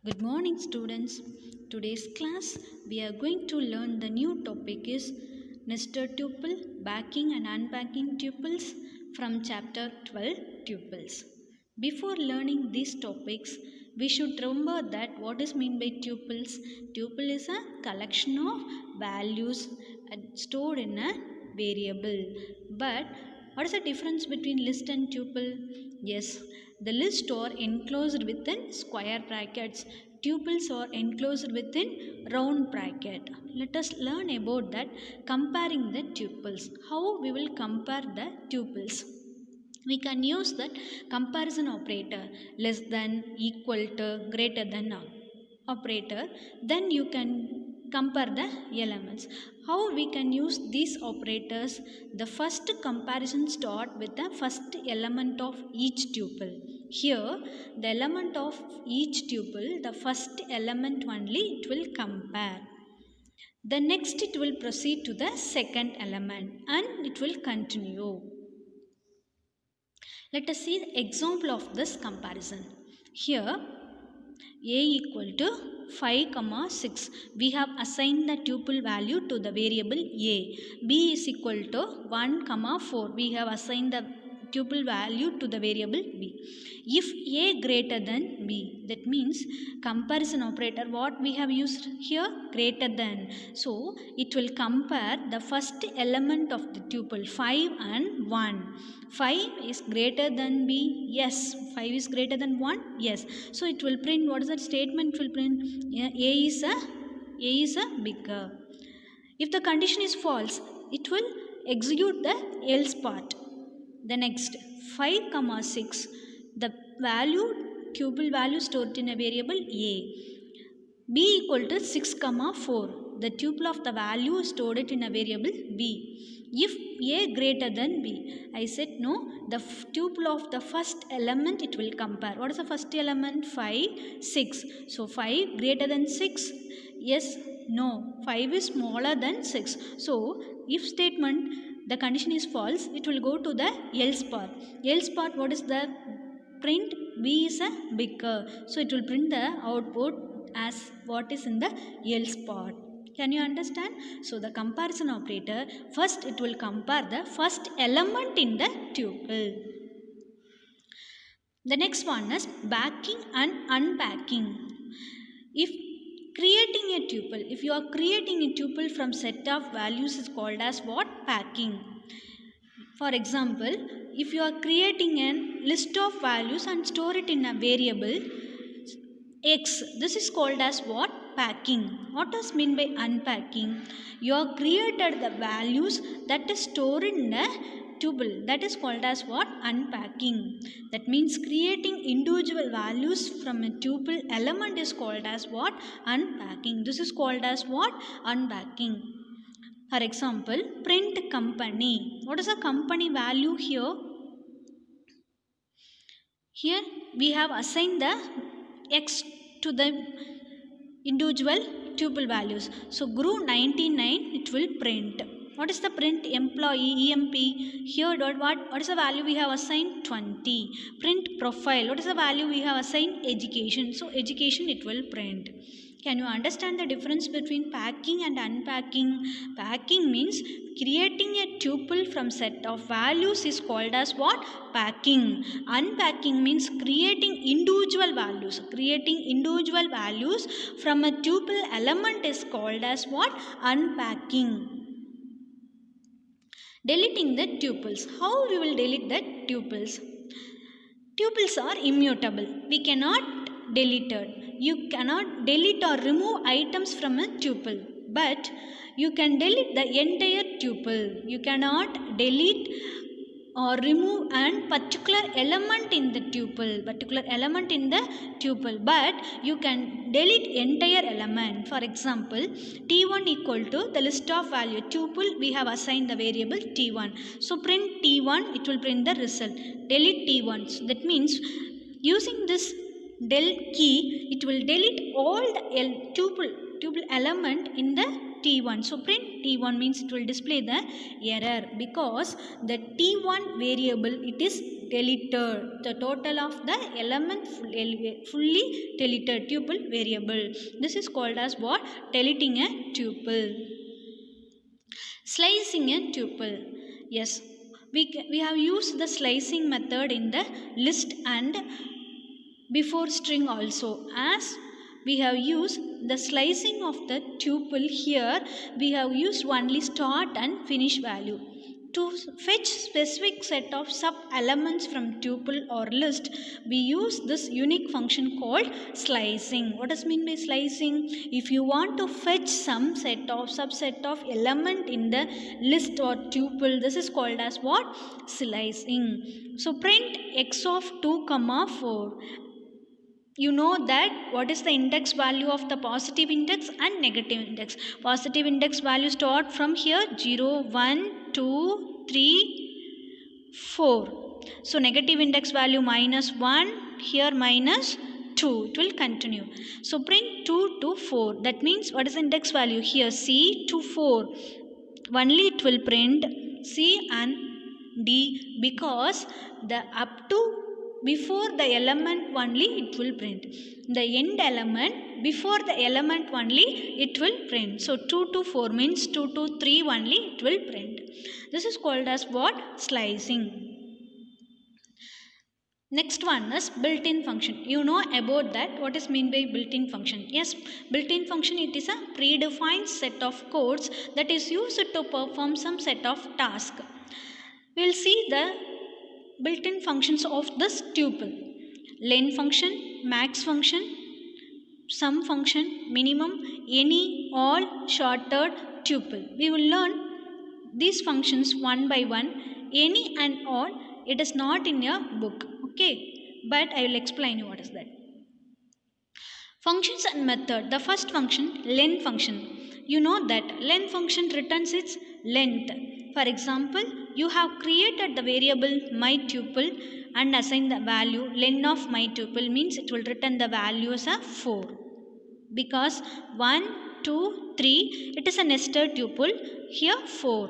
Good morning, students. Today's class we are going to learn the new topic is nested tuple, backing and unpacking tuples from chapter 12 tuples. Before learning these topics, we should remember that what is meant by tuples. Tuple is a collection of values stored in a variable. But what is the difference between list and tuple? Yes, the list are enclosed within square brackets. Tuples are enclosed within round bracket. Let us learn about that comparing the tuples. How we will compare the tuples? We can use that comparison operator less than, equal to, greater than operator. Then you can compare the elements. How we can use these operators? The first comparison start with the first element of each tuple. Here the element of each tuple, the first element only it will compare. The next it will proceed to the second element and it will continue. Let us see the example of this comparison. Here a equal to 5, 6. We have assigned the tuple value to the variable a. B is equal to 1, 4. We have assigned the tuple value to the variable b. If a greater than b, that means comparison operator what we have used here, greater than. So it will compare the first element of the tuple 5 and 1. 5 is greater than b, yes. 5 is greater than 1, yes. So it will print, what is that statement it will print? A is a bigger. If the condition is false, it will execute the else part. The next 5, 6, the value tuple value stored in a variable a. B equal to 6, 4. The tuple of the value stored it in a variable b. If a greater than b, I said no, the tuple of the first element it will compare. What is the first element? 5, 6. So 5 greater than 6? Yes, no. 5 is smaller than 6. So if statement the condition is false, it will go to the else part. Else part, what is the print? B is a bigger. So it will print the output as what is in the else part. Can you understand? So the comparison operator, first it will compare the first element in the tuple. The next one is backing and unpacking. If you are creating a tuple from set of values is called as what? Packing. For example, if you are creating a list of values and store it in a variable x, this is called as what? Packing. What does mean by unpacking? You have created the values that is stored in a tuple, that is called as what? Unpacking. That means creating individual values from a tuple element is called as what? Unpacking. This is called as what? Unpacking. For example, print company. What is the company value here? Here we have assigned the x to the individual tuple values. So grew 99 it will print. What is the print? Employee, EMP. Here what is the value we have assigned? 20. Print profile. What is the value we have assigned? Education. So education it will print. Can you understand the difference between packing and unpacking? Packing means creating a tuple from set of values is called as what? Packing. Unpacking means creating individual values. Creating individual values from a tuple element is called as what? Unpacking. Deleting the tuples. How we will delete the tuples? Tuples are immutable. We cannot delete it. You cannot delete or remove items from a tuple, but you can delete the entire tuple. You cannot delete or remove a particular element in the tuple, but you can delete entire element. For example, t1 equal to the list of value tuple, we have assigned the variable t1. So print t1, it will print the result. Delete t1. So that means using this del key, it will delete all the tuple element in the T1. So print T1 means it will display the error because the T1 variable it is deleted. The total of the element fully deleted tuple variable. This is called as what? Deleting a tuple. Slicing a tuple. Yes, we have used the slicing method in the list and before string also. As we have used the slicing of the tuple here, we have used only start and finish value. To fetch specific set of sub elements from tuple or list, we use this unique function called slicing. What does mean by slicing? If you want to fetch some set of subset of element in the list or tuple, this is called as what? Slicing. So print x of 2 comma 4. You know that what is the index value of the positive index and negative index. Positive index value start from here 0, 1, 2, 3, 4. So negative index value minus 1, here minus 2. It will continue. So print 2 to 4. That means what is the index value here? C to 4. Only it will print C and D because the up to before the element only it will print. The end element before the element only it will print. So 2 to 4 means 2 to 3 only it will print. This is called as what? Slicing. Next one is built-in function. You know about that. What is mean by built-in function? Yes, built-in function it is a predefined set of codes that is used to perform some set of task. We will see the built-in functions of this tuple. Len function, max function, sum function, minimum, any, all, shorted, tuple. We will learn these functions one by one. Any and all, it is not in your book. Okay, but I will explain you what is that. Functions and method. The first function, len function. You know that len function returns its length. For example, you have created the variable myTuple and assigned the value len of myTuple means it will return the value as a 4. Because 1, 2, 3, it is a nested tuple, here 4.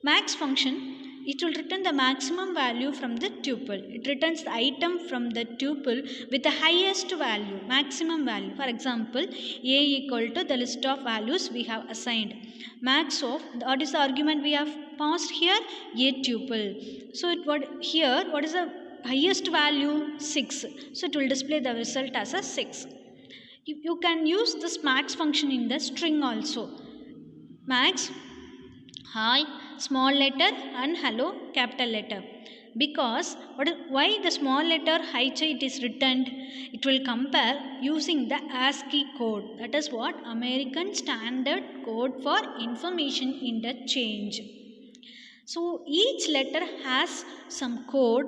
Max function, it will return the maximum value from the tuple. It returns the item from the tuple with the highest value, maximum value. For example, A equal to the list of values we have assigned. Max of, what is the argument we have passed here? A tuple. So what is the highest value? 6. So it will display the result as a 6. You can use this max function in the string also. Max, hi, small letter and hello, capital letter. Because why the small letter hi it is returned? It will compare using the ASCII code. That is what? American Standard Code for Information Interchange. So each letter has some code.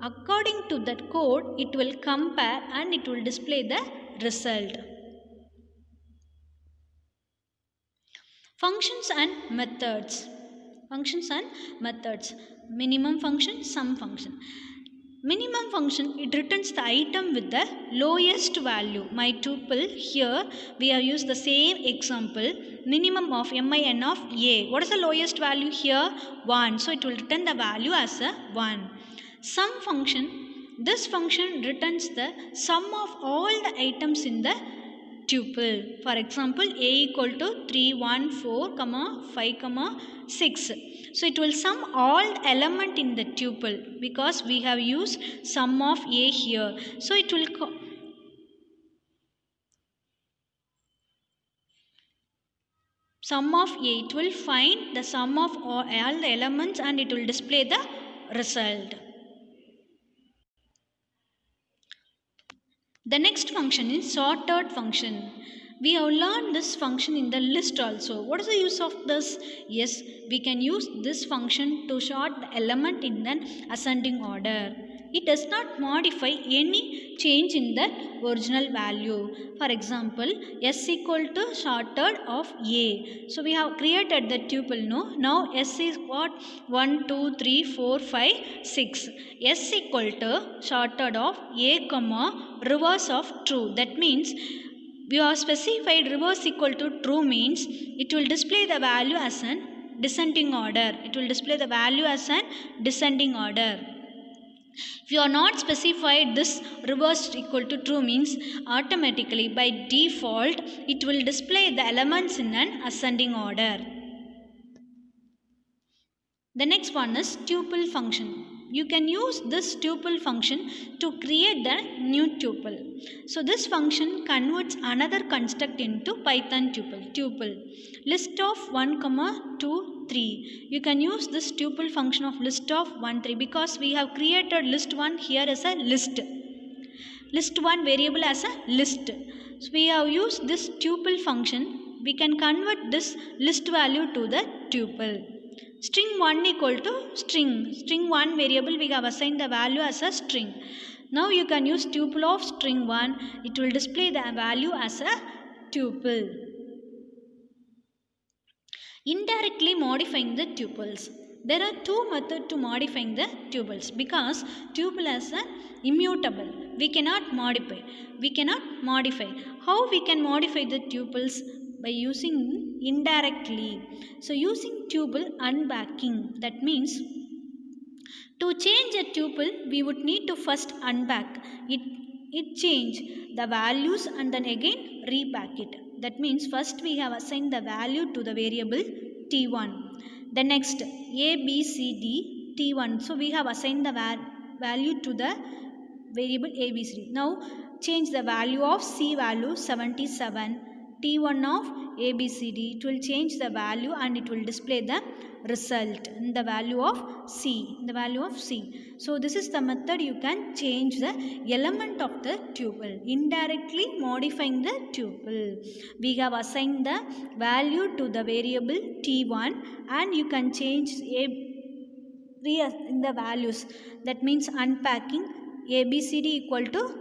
According to that code, it will compare and it will display the result. Functions and methods. Functions and methods. Minimum function, sum function. Minimum function, it returns the item with the lowest value. myTuple, here we have used the same example. Minimum of min of a. What is the lowest value here? 1. So it will return the value as a 1. Sum function, this function returns the sum of all the items in the tuple. For example, a equal to 3, 1, 4, 5, 6. So it will sum all element in the tuple because we have used sum of a here. So it will sum of a. It will find the sum of all the elements and it will display the result. The next function is sorted function. We have learned this function in the list also. What is the use of this? Yes, we can use this function to sort the element in an ascending order. It does not modify any change in the original value. For example, s equal to sorted of a. So we have created the tuple. No? Now s is what? 1, 2, 3, 4, 5, 6. S equal to sorted of a, reverse of true. That means We have specified reverse equal to true means it will display the value as an descending order. It will display the value as an descending order. If you are not specified this reverse equal to true means automatically by default it will display the elements in an ascending order. The next one is tuple function. You can use this tuple function to create the new tuple. So this function converts another construct into Python tuple. List of 1, 2, 3. You can use this tuple function of list of 1, 3 because we have created list 1 here as a list. List 1 variable as a list. So we have used this tuple function. We can convert this list value to the tuple. String 1 equal to string. String 1 variable we have assigned the value as a string. Now you can use tuple of string 1. It will display the value as a tuple. Indirectly modifying the tuples. There are two methods to modifying the tuples because tuple is immutable. We cannot modify. How we can modify the tuples? By using indirectly. So using tuple unpacking. That means to change a tuple we would need to first unpack it. Change the values and then again repack it. That means first we have assigned the value to the variable t1. The next a b c d t1. So we have assigned the value to the variable a b c d. Now change the value of c value 77. T1 of ABCD, it will change the value and it will display the result in the value of C. So this is the method you can change the element of the tuple, indirectly modifying the tuple. We have assigned the value to the variable T1 and you can change in the values. That means unpacking ABCD equal to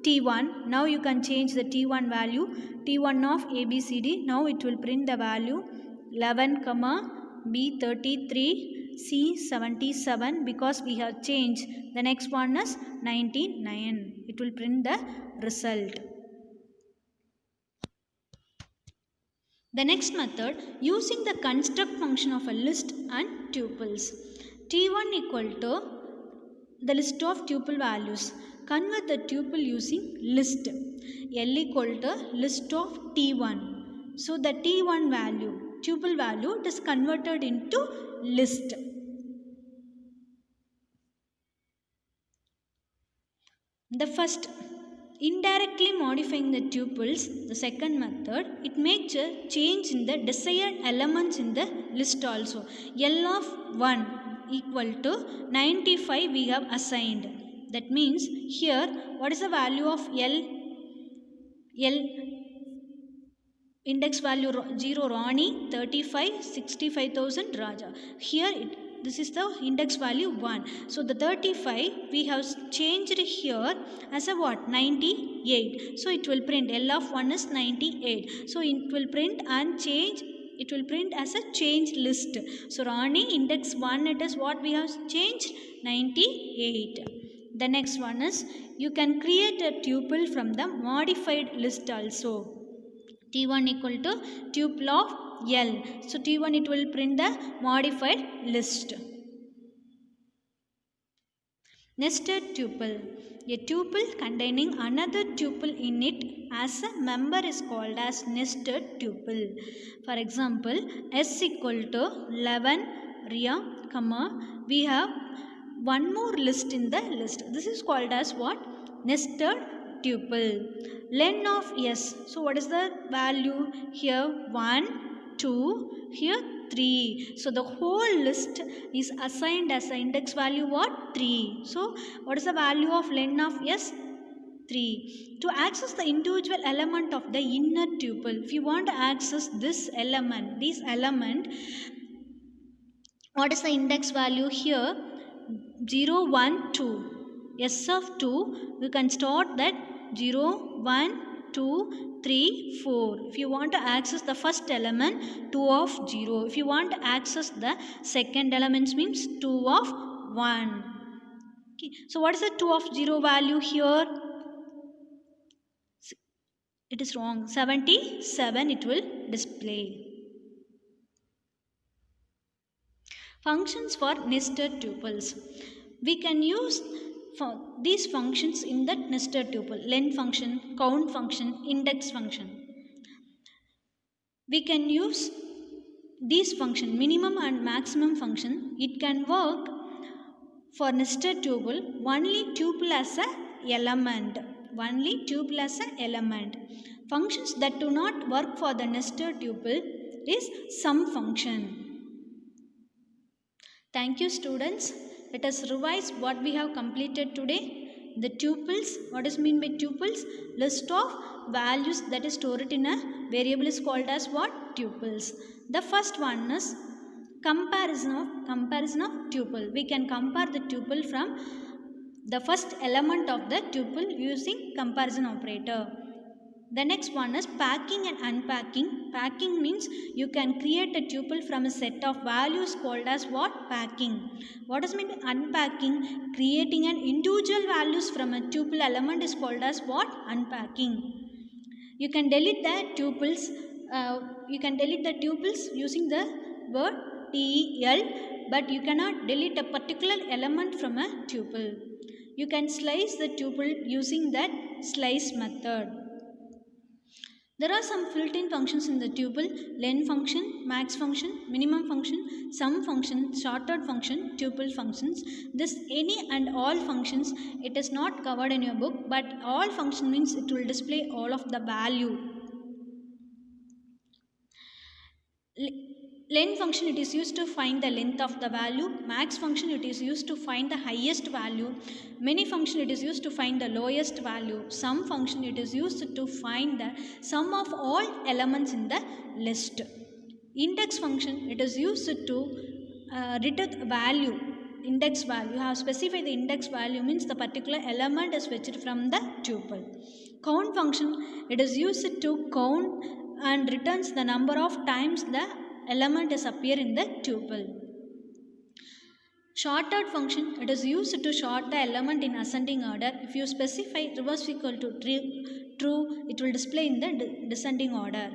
T1. Now you can change the T1 value. T1 of ABCD. Now it will print the value 11, B 33, C 77 because we have changed. The next one is 99. It will print the result. The next method using the construct function of a list and tuples. T1 equal to the list of tuple values. Convert the tuple using list. L equal to list of T1. So the T1 value, tuple value, it is converted into list. The first, indirectly modifying the tuples. The second method, it makes a change in the desired elements in the list also. L of 1 equal to 95 we have assigned. That means here what is the value of L? Index value 0 Ronnie, 35, 65,000 Raja. Here this is the index value 1. So the 35 we have changed here as a what? 98. So it will print L of 1 is 98. So it will print and change. It will print as a changed list. So Ronnie index 1 it is what we have changed? 98. The next one is you can create a tuple from the modified list also. T1 equal to tuple of L. So T1 it will print the modified list. Nested tuple. A tuple containing another tuple in it as a member is called as nested tuple. For example, S equal to 11 Ria, we have one more list in the list. This is called as what? Nested tuple. Len of S. So what is the value here? 1, 2, here 3. So the whole list is assigned as the index value what? 3. So what is the value of len of S? 3. To access the individual element of the inner tuple, if you want to access this element, what is the index value here? 0, 1, 2. S of 2, we can start that 0, 1, 2, 3, 4. If you want to access the first element, 2 of 0. If you want to access the second element means 2 of 1. Okay. So what is the 2 of 0 value here? It is wrong. 77 it will display. Functions for nested tuples. We can use these functions in that nested tuple. Len function, count function, index function. We can use these function, minimum and maximum function. It can work for nested tuple only tuple as a element. Only tuple as an element. Functions that do not work for the nested tuple is sum function. Thank you, students. Let us revise what we have completed today. The tuples, what is meant by tuples? List of values that is stored in a variable is called as what? Tuples. The first one is comparison of tuple. We can compare the tuple from the first element of the tuple using comparison operator. The next one is packing and unpacking. Packing means you can create a tuple from a set of values called as what? Packing. What does mean by unpacking? Creating an individual values from a tuple element is called as what? Unpacking. You can delete the tuples. Using the word TEL, but you cannot delete a particular element from a tuple. You can slice the tuple using that slice method. There are some built-in functions in the tuple: len function, max function, minimum function, sum function, sorted function, tuple functions. This any and all functions, it is not covered in your book, but all function means it will display all of the value. Len function, it is used to find the length of the value. Max function, it is used to find the highest value. Many function, it is used to find the lowest value. Sum function, it is used to find the sum of all elements in the list. Index function, it is used to return value. Index value, you have specified the index value means the particular element is fetched from the tuple. Count function, it is used to count and returns the number of times the element is appear in the tuple. Sorted function, it is used to sort the element in ascending order. If you specify reverse equal to true, it will display in the descending order.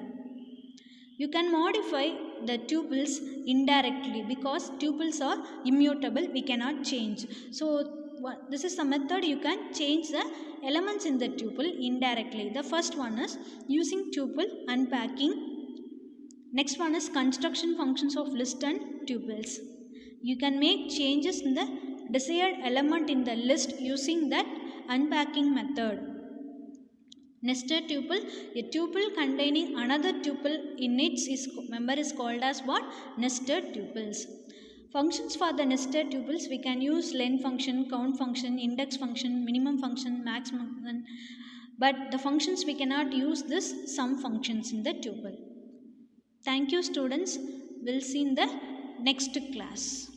You can modify the tuples indirectly because tuples are immutable, we cannot change. So this is the method you can change the elements in the tuple indirectly. The first one is using tuple unpacking. Next one is construction functions of list and tuples. You can make changes in the desired element in the list using that unpacking method. Nested tuple, a tuple containing another tuple in its member is called as what? Nested tuples. Functions for the nested tuples, we can use len function, count function, index function, minimum function, max function, but the functions we cannot use this sum functions in the tuple. Thank you, students. We'll see in the next class.